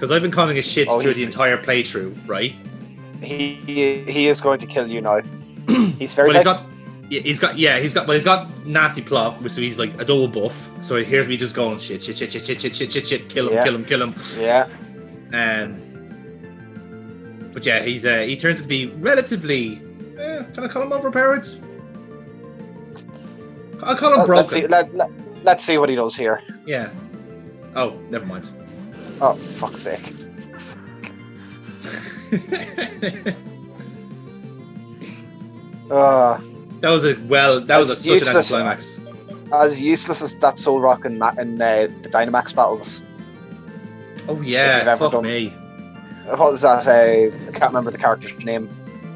Because I've been calling a shit through he's- the entire playthrough, right? He is going to kill you now. He's very. But he's got nasty plot, so he's like a double buff. So here's me just going shit, kill him. Yeah. But yeah, he turns out to be relatively. Can I call him overpowered? I'll call him broken. Let's see what he does here. Yeah. Oh, never mind. Oh, fuck's sake. That was such an anticlimax. As useless as that Soul Rock in the Dynamax battles. Oh yeah, fuck me. What was that? I can't remember the character's name.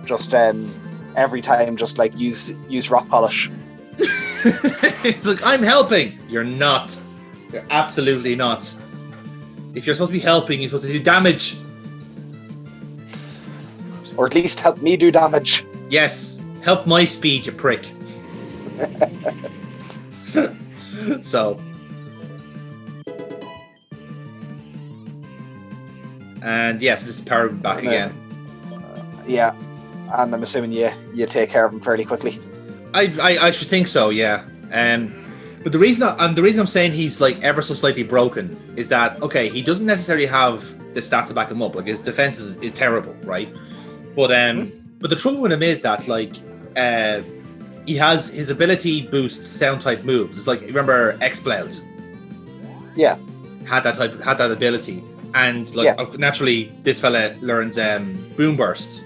Just every time, just like use rock polish. It's like, I'm helping. You're not. You're absolutely not. If you're supposed to be helping, you're supposed to do damage. Or at least help me do damage. Yes. Help my speed, you prick. So. And yes, this is power back again. Yeah. And I'm assuming you take care of him fairly quickly. I should think so, yeah. But the reason I'm saying he's like ever so slightly broken is that okay, he doesn't necessarily have the stats to back him up. Like his defense is terrible, right? But but the trouble with him is that like he has his ability boosts sound type moves. It's like remember Exploud. Yeah. Had that ability. And like naturally this fella learns Boom Burst,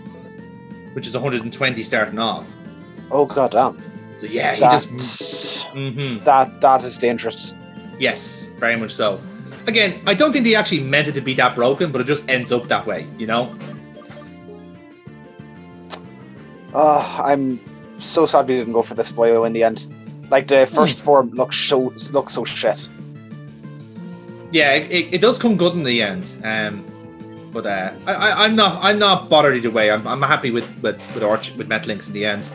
which is 120 starting off. Oh god damn. So yeah, he that is dangerous. Yes, very much so. Again, I don't think they actually meant it to be that broken, but it just ends up that way, you know? I'm so sad we didn't go for this boyo in the end. Like the first form looks so shit. Yeah, it does come good in the end. But I'm not bothered either way. I'm happy with Metlinks in the end.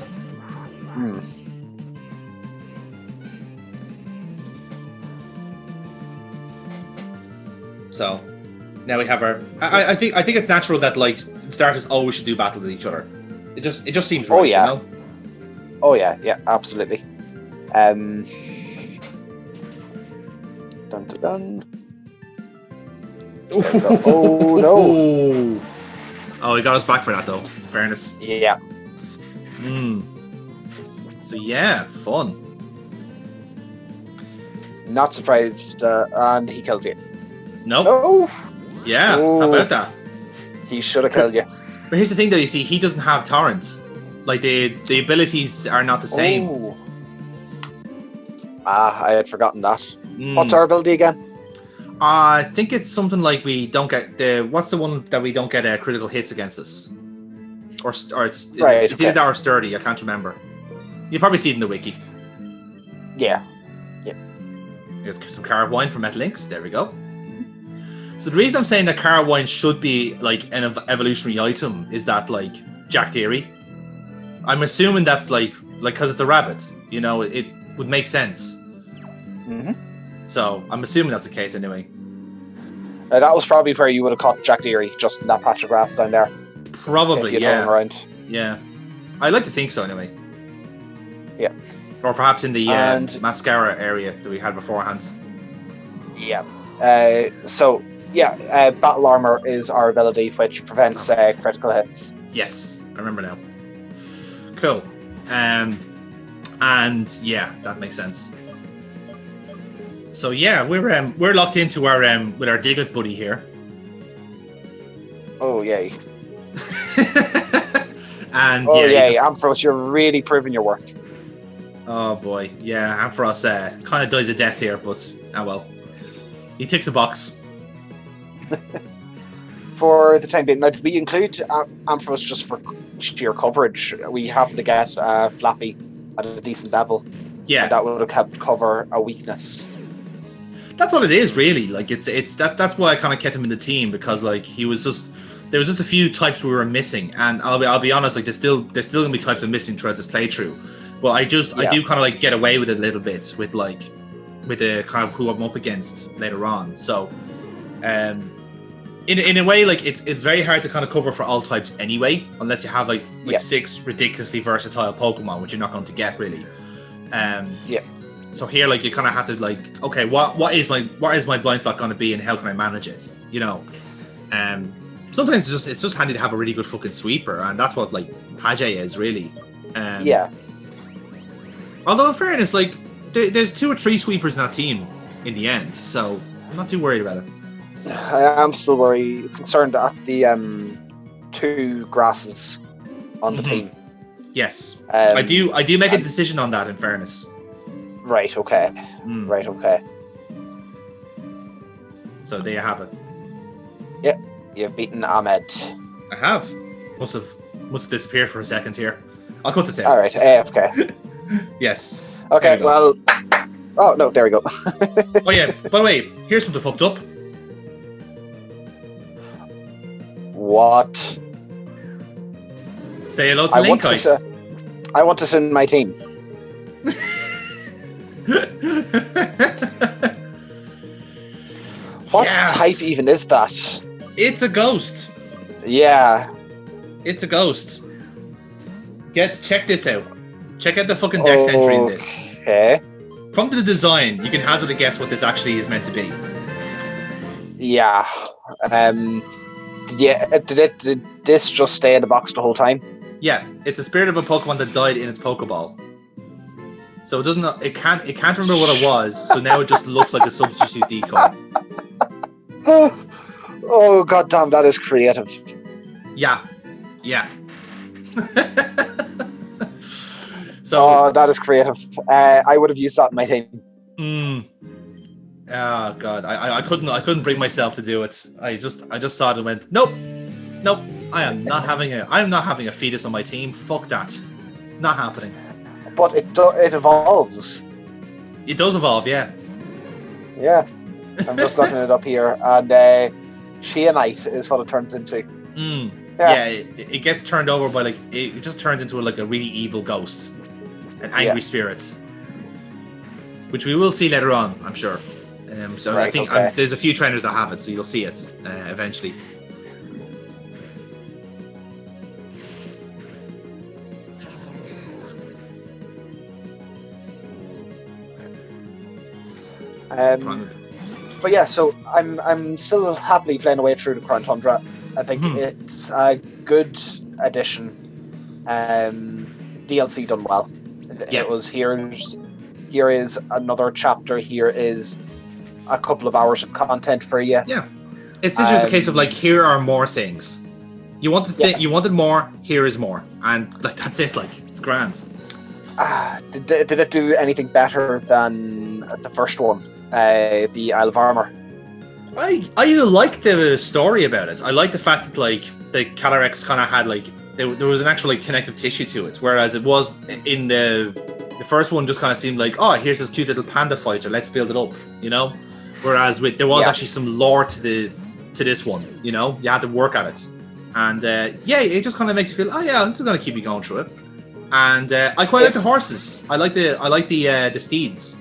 So now we have our. I think it's natural that like starters always should do battle with each other. It just seems right. Oh yeah. You know? Oh yeah, absolutely. Dun dun dun. Oh no! Oh, he got us back for that though. In fairness. Yeah. So yeah, fun. Not surprised, and he kills you. Nope. No. Yeah. How about that? He should have killed you. But here's the thing, though. You see, he doesn't have torrent. Like the abilities are not the same. Oh. I had forgotten that. What's our ability again? I think it's something like we don't get the. What's the one that we don't get critical hits against us? Or it's either that or sturdy. I can't remember. You probably see it in the wiki. Yeah. Here's some Carwine from Metlinks. There we go. So the reason I'm saying that Carwine should be like an evolutionary item is that like Jack Deary. I'm assuming that's like because it's a rabbit. You know, it would make sense. So I'm assuming that's the case anyway. That was probably where you would have caught Jack Deary, just in that patch of grass down there. Probably, yeah. Around. Yeah. I'd like to think so anyway. Yeah. Or perhaps in the mascara area that we had beforehand. Yeah. Battle Armor is our ability which prevents critical hits. Yes, I remember now. Cool. And yeah, that makes sense. So yeah, we're locked into our with our Diglett buddy here. Oh yay! And yay, Ampharos, you're really proving your worth. Oh boy, yeah, Ampharos kind of dies a death here, but well, he ticks a box. For the time being, now, did we include Ampharos just for sheer coverage? We happen to get Flaffy at a decent level. Yeah, and that would have helped cover a weakness. That's all it is, really. Like it's that's why I kind of kept him in the team, because like there was just a few types we were missing, and I'll be honest, like there's still gonna be types I'm missing throughout this playthrough, but I do kind of like get away with it a little bit with the kind of who I'm up against later on. So, in a way, like it's very hard to kind of cover for all types anyway, unless you have like 6 ridiculously versatile Pokemon, which you're not going to get really. Yeah. So here, like you kind of have to like, okay, what is my blind spot going to be, and how can I manage it? You know. Sometimes it's just handy to have a really good fucking sweeper, and that's what like Pajay is really. Yeah. Although in fairness, like there's 2 or 3 sweepers in that team in the end, so I'm not too worried about it. I am still concerned at the 2 grasses on the team. Yes, I do make a decision on that. In fairness. Right. Okay. Right. Okay. So there you have it. Yeah, you've beaten Ahmed. I have. Must have disappeared for a second here. I'll cut this out. All right. AFK. Yes. Okay. Well. Oh no! There we go. Oh yeah. By the way, here's something fucked up. What? Say hello to Linkite. I want this in my team. What type even is that? It's a ghost. Yeah. It's a ghost. Check this out. Check out the fucking dex entry in this. Okay. From the design, you can hazard a guess what this actually is meant to be. Yeah. Did this just stay in the box the whole time? Yeah, it's a spirit of a Pokemon that died in its Pokeball. So it can't remember what it was, so now it just looks like a substitute decoy. Oh goddamn, that is creative. Yeah. So that is creative. I would have used that in my team. Oh god, I couldn't bring myself to do it. I just saw it and went, nope. I'm not having a fetus on my team. Fuck that. Not happening. But it evolves. It does evolve, yeah. Yeah. I'm just looking it up here, and Sheonite is what it turns into. Yeah, it gets turned over by it just turns into a really evil ghost, an angry spirit, which we will see later on, I'm sure. So right, I think there's a few trainers that have it, so you'll see it eventually. But yeah, so I'm still happily playing away through the Crown Tundra. I think it's a good addition. DLC done well. It was here is another chapter. Here is a couple of hours of content for you. Yeah, it's just a case of here are more things. You wanted you wanted more. Here is more, and that's it. It's grand. Did it do anything better than the first one? The Isle of Armor. I like the story about it. I like the fact that the Calyrex kind of had there was an actual connective tissue to it, whereas it was in the first one just kind of seemed here's this cute little panda fighter, let's build it up, Whereas there was actually some lore to this one, you had to work at it, and it just kind of makes you feel I'm just gonna keep you going through it, and I quite like the horses. I like the steeds.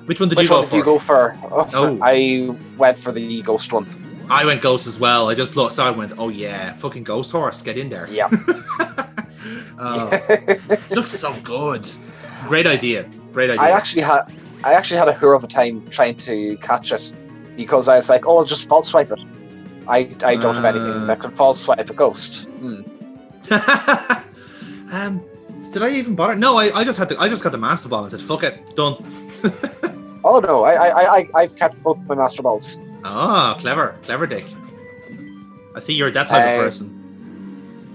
Which one did you go for? I went for the ghost one. I went ghost as well. I just saw it and went, oh yeah, fucking ghost horse, get in there. Yeah. Looks so good. Great idea. I actually had a hell of a time trying to catch it because I was like, I'll just false swipe it. I don't have anything that can false swipe a ghost. Did I even bother? No, I just got the Master Ball and said, fuck it, done. Oh no, I've kept both my Master Balls. Ah, clever Dick. I see you're that type of person.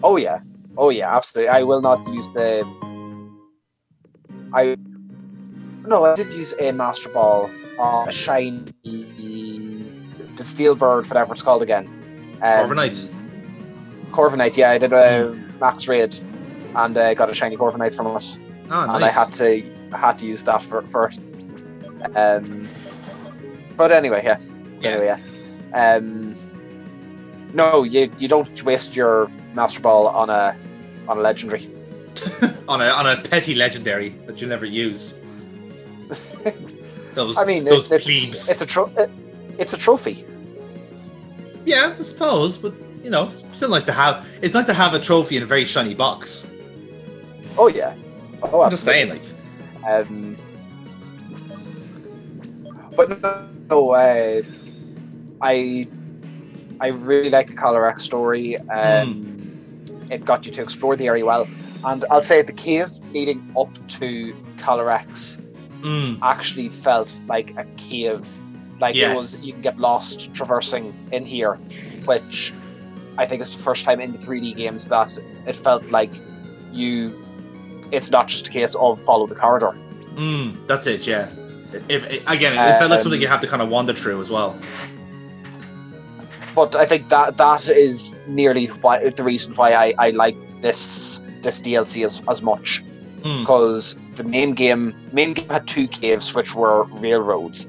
Oh yeah, absolutely. I will not use I did use a Master Ball on a shiny, the Steel Bird, whatever it's called again. Corviknight, yeah. I did a max raid and got a shiny Corviknight from it. Oh, nice. And I had to use that for it. But anyway, no, you don't waste your Master Ball on a legendary. on a petty legendary that you'll never use. Those plebes. It's a trophy. Yeah, I suppose, but still nice to have. It's nice to have a trophy in a very shiny box. Oh yeah. Oh, I'm just saying, like. But no, I really like the Calyrex story. It got you to explore the area well, and I'll say the cave leading up to Calyrex actually felt like a cave. Like it was, you can get lost traversing in here, which I think is the first time in the 3D games that it felt like it's not just a case of follow the corridor. That's it, yeah. It felt like something you have to kind of wander through as well. But I think that is nearly the reason why I like this DLC as much, because the main game had 2 caves which were railroads,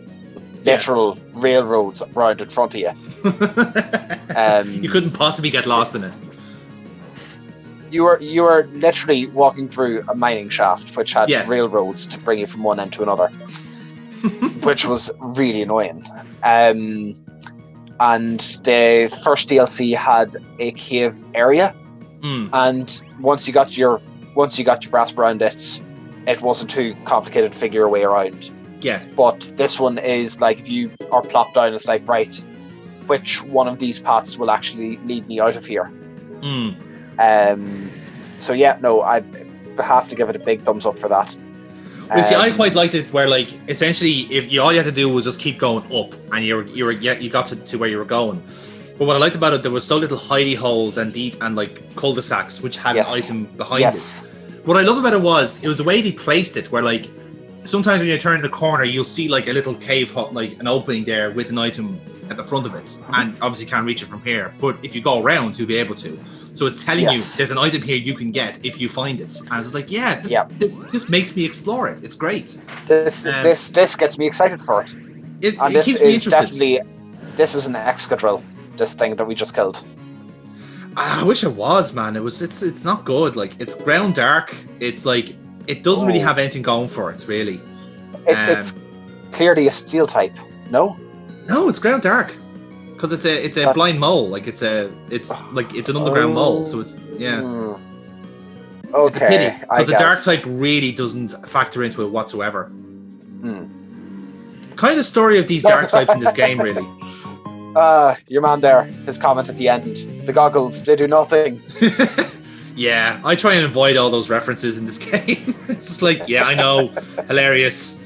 literal railroads right in front of you. You couldn't possibly get lost in it. You were literally walking through a mining shaft which had railroads to bring you from one end to another, which was really annoying. And the first DLC had a cave area, and once you got your grasp around it, it wasn't too complicated to figure your way around. Yeah. But this one is like, if you are plopped down, it's like, right, which one of these paths will actually lead me out of here? So yeah, no, I have to give it a big thumbs up for that. Well, see, I quite liked it where, like, essentially, if all you had to do was just keep going up, and you got to where you were going. But what I liked about it, there was so little hidey holes and like cul-de-sacs which had an item behind it. What I love about it was the way they placed it, where like sometimes when you turn the corner, you'll see like a little cave hut, like an opening there with an item at the front of it, and obviously can't reach it from here. But if you go around, you'll be able to. So it's telling you there's an item here you can get if you find it. And I was like, this makes me explore it. It's great. This gets me excited for it. It keeps me interested. This is an Excadrill, this thing that we just killed. I wish it was, man. It's not good. Like, it's ground dark. It's like, it doesn't really have anything going for it, really. It's clearly a steel type. No, it's ground dark. Because it's a blind mole, like it's an underground mole, so it's Okay, it's a pity because the dark type really doesn't factor into it whatsoever. Kind of the story of these dark types in this game, really. Your man there, his comment at the end: the goggles, they do nothing. Yeah, I try and avoid all those references in this game. It's just like, yeah, I know, hilarious.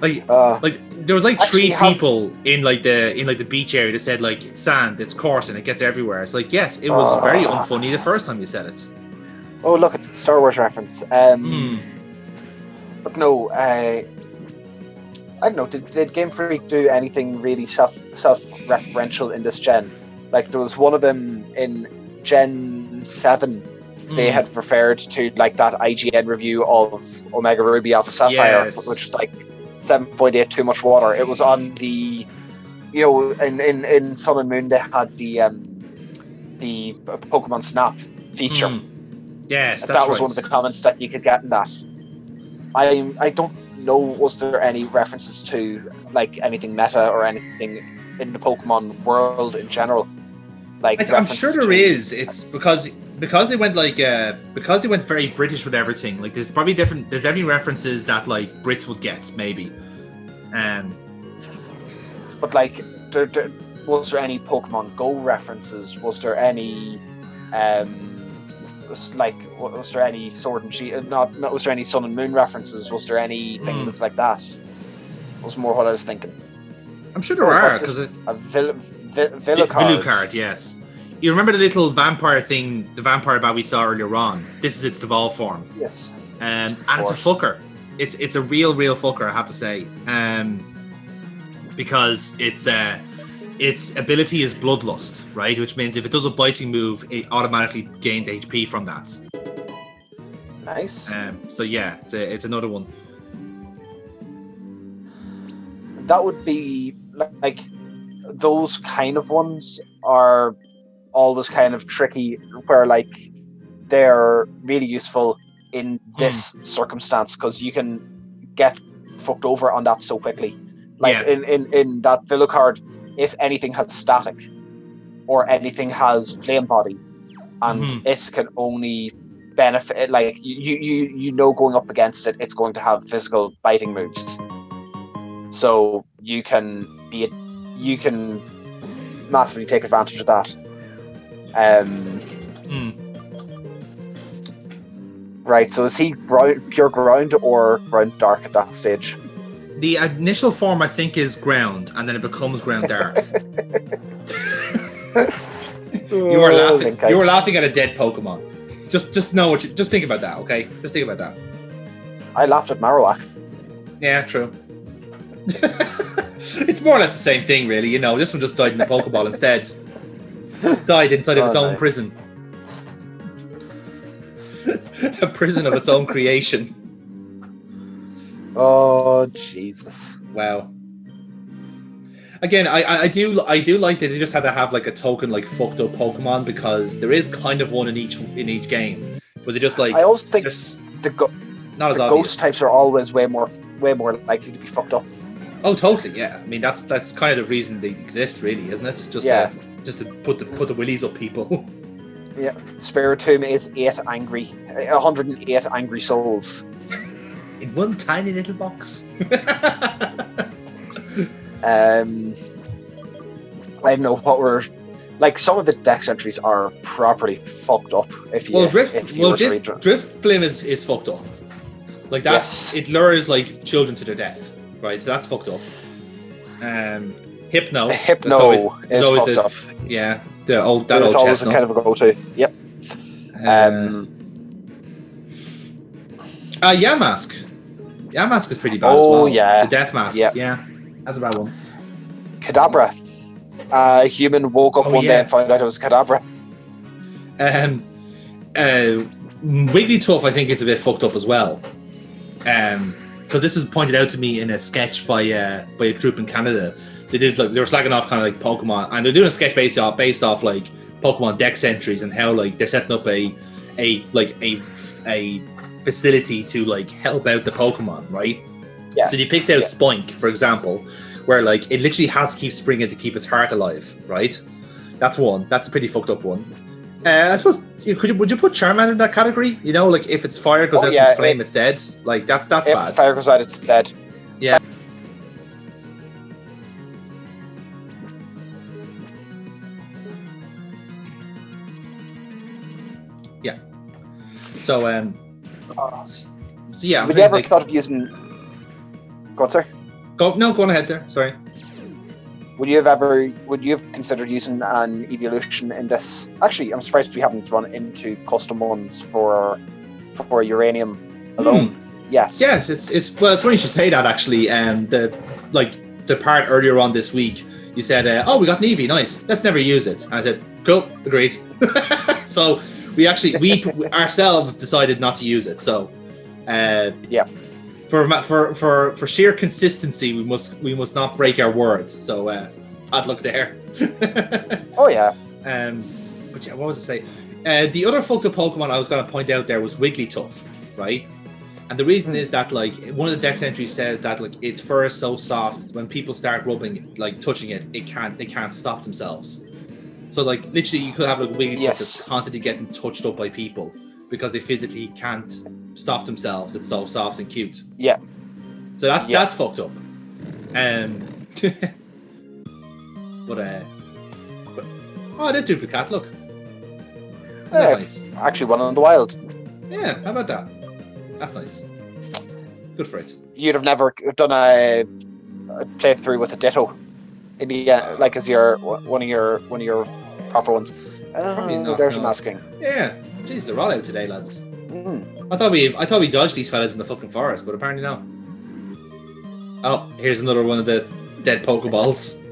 Like there was like 3 people in the beach area that said like, sand, it's coarse and it gets everywhere. It's like, yes, it was very unfunny the first time you said it. Oh look, it's a Star Wars reference. But no, I don't know. Did Game Freak do anything really self-referential in this gen? Like there was one of them in Gen 7. They had referred to like that IGN review of Omega Ruby Alpha Sapphire, which was like 7.8 too much water. It was on the, in Sun and Moon they had the Pokemon Snap feature. Yes, that was one of the comments that you could get in that. I don't know, was there any references to like anything meta or anything in the Pokemon world in general? Like I'm sure there is. It's because they went because they went very British with everything. Like there's every references that like Brits would get maybe. But like, was there any Pokemon Go references? Was there any was there any Sword and Shield? Not was there any Sun and Moon references? Was there any things like that? Was more what I was thinking. I'm sure there are, because Villucard, yes. You remember the little vampire thing, the vampire bat we saw earlier on? This is its evolved form. Yes. And it's a fucker. It's a real fucker, I have to say. Because its ability is Bloodlust, right? Which means if it does a biting move, it automatically gains HP from that. Nice. So yeah, it's another one. That would be like, those kind of ones are always kind of tricky, where like they're really useful in this circumstance, because you can get fucked over on that so quickly. Like in that Villucard, if anything has static or anything has flame body, and it can only benefit, like you know, going up against it, it's going to have physical biting moves. So you can massively take advantage of that. Right, so is he pure ground or ground dark at that stage? The initial form, I think, is ground, and then it becomes ground dark. You were laughing. You were laughing at a dead Pokemon. Just know what. Just think about that, okay? Just think about that. I laughed at Marowak. Yeah, true. It's more or less the same thing, really. You know, this one just died in the Pokeball instead. Died inside of its own prison. A prison of its own creation. Oh Jesus! Wow. Again, I do like that they just had to have like a token like fucked up Pokemon, because there is kind of one in each game, but they just like. I also think the ghost types are always way more likely to be fucked up. Oh, totally. Yeah, I mean that's kind of the reason they exist, really, isn't it? Just to put the willies up people. Yeah, Spiritomb is 108 angry souls. In one tiny little box. I don't know what we're like. Some of the dex entries are properly fucked up. Driftblim is fucked up. Like that, yes. It lures like children to their death, right? So that's fucked up. Hypno is fucked up. Yeah, that old always chestnut. A kind of a go-to. Yep. Yamask. Yamask is pretty bad as well. Oh yeah, the Death Mask. Yep. Yeah, that's a bad one. Kadabra. A human woke up one day and found out it was Kadabra. Wigglytuff, I think, is a bit fucked up as well. Because this was pointed out to me in a sketch by a group in Canada. They were slacking off kind of like Pokemon, and they're doing a sketch based off like Pokemon Dex entries and how like they're setting up a facility to like help out the Pokemon, right? Yeah. So they picked out Spoink, for example, where like it literally has to keep springing to keep its heart alive, right? That's one. That's a pretty fucked up one. I suppose would you put Charmander in that category? You know, like if its fire goes out in its flame, it's dead. Like that's bad. If fire goes out, it's dead. Yeah. Yeah. So yeah. Would you ever thought of using? Go on, sir. Go on ahead, sir. Sorry. Would you have considered using an evolution in this? Actually, I'm surprised we haven't run into custom ones for Uranium alone. Yeah. Yes, it's funny you should say that actually. The part earlier on this week, you said, "Oh, we got an Eevee, nice. Let's never use it." And I said, "Cool, agreed." So we ourselves decided not to use it. So For sheer consistency, we must not break our words. So bad luck there. Oh yeah. But yeah, what was I say? The other fucked up Pokemon I was going to point out there was Wigglytuff, right? And the reason is that like one of the dex entries says that like its fur is so soft when people start rubbing it, like touching it, they can't stop themselves. So like literally, you could have like Wigglytuff that's constantly getting touched up by people because they physically can't stop themselves. It's so soft and cute. Yeah. So that's fucked up. But oh, there's Duplicat. Look. Nice. Actually, one in the wild. Yeah. How about that? That's nice. Good for it. You'd have never done a playthrough with a Ditto, like as one of your proper ones. There's a masking. Yeah. Jeez, they're all out today, lads. I thought we dodged these fellas in the fucking forest, but apparently no. Oh, here's another one of the dead Pokeballs.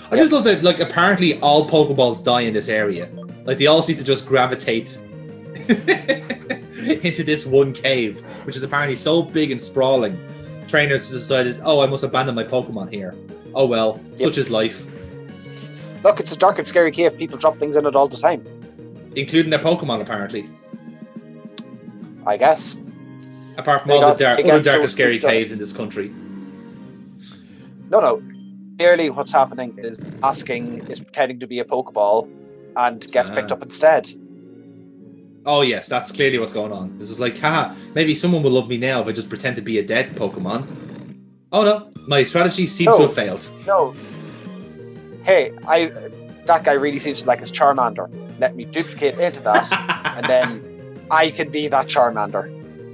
I just love that, like, apparently all Pokeballs die in this area. Like, they all seem to just gravitate into this one cave, which is apparently so big and sprawling. Trainers decided, I must abandon my Pokemon here. Oh well, such is life. Look, it's a dark and scary cave. People drop things in it all the time. Including their Pokemon, apparently. I guess. Apart from all the dark and scary caves in this country. No. clearly what's happening is is pretending to be a Pokeball and gets picked up instead. Oh yes, that's clearly what's going on. This is like, haha, maybe someone will love me now if I just pretend to be a dead Pokemon. Oh no, my strategy seems to have failed. No. Hey, that guy really seems to like his Charmander. Let me duplicate into that, and then I can be that Charmander.